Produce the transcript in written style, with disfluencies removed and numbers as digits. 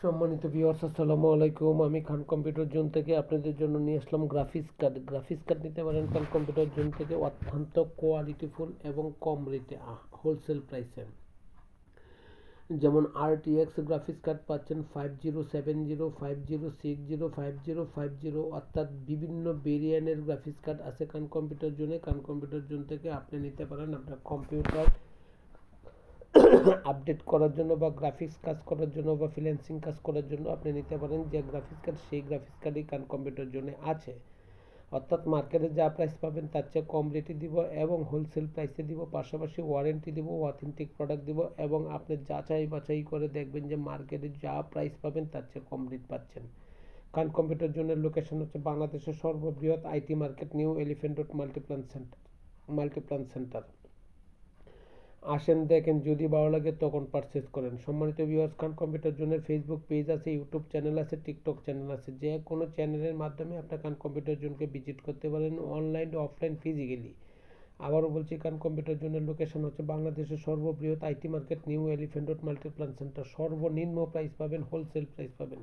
সম্মানিত ভিউয়ার্স, আসসালামু আলাইকুম। আমি খান কম্পিউটার জোন থেকে আপনাদের জন্য নিয়ে আসলাম গ্রাফিক্স কার্ড নিতে পারেন খান কম্পিউটার জোন থেকে অত্যন্ত কোয়ালিটিফুল এবং কম রেটে হোলসেল প্রাইসে। যেমন RTX গ্রাফিক্স কার্ড পাচ্ছেন 5070, 5060, 5050, অর্থাৎ বিভিন্ন ভেরিয়েন্টের গ্রাফিক্স কার্ড আছে খান কম্পিউটার জোনে। খান কম্পিউটার জোন থেকে আপনি নিতে পারেন আপনার কম্পিউটার আপডেট করার জন্য বা গ্রাফিক্স কাজ করার জন্য বা ফ্রিল্যান্সিং কাজ করার জন্য আপনি নিতে পারেন যে গ্রাফিক্স কার্ড, সেই গ্রাফিক্স কার্ডই খান কম্পিউটার জোনে আছে। অর্থাৎ মার্কেটে যা প্রাইস পাবেন তার চেয়ে কম রেটে দিব এবং হোলসেল প্রাইসে দিব, পাশাপাশি ওয়ারেন্টি দিব, অথেন্টিক প্রোডাক্ট দিব এবং আপনি যাচাই বাছাই করে দেখবেন যে মার্কেটে যা প্রাইস পাবেন তার চেয়ে কম রেট পাচ্ছেন। খান কম্পিউটার জোনের লোকেশন হচ্ছে বাংলাদেশের সর্ববৃহৎ IT market, new elephant road Multiplan centre. আসেন, দেখেন, যদি ভালো লাগে তখন পারচেস করেন। সম্মানিত ভিউয়ার্স, খান কম্পিউটার জোনের ফেসবুক পেজ আছে, ইউটিউব চ্যানেল আছে, টিকটক চ্যানেল আছে। যে কোনো চ্যানেলের মাধ্যমে আপনার খান কম্পিউটার জোনকে ভিজিট করতে পারেন, অনলাইন অফলাইন ফিজিক্যালি। আবারও বলছি, খান কম্পিউটার জোনের লোকেশন হচ্ছে বাংলাদেশের সর্ববৃহৎ IT market, new elephant road Multiplan centre. সর্বনিম্ন প্রাইস পাবেন, হোলসেল প্রাইস পাবেন।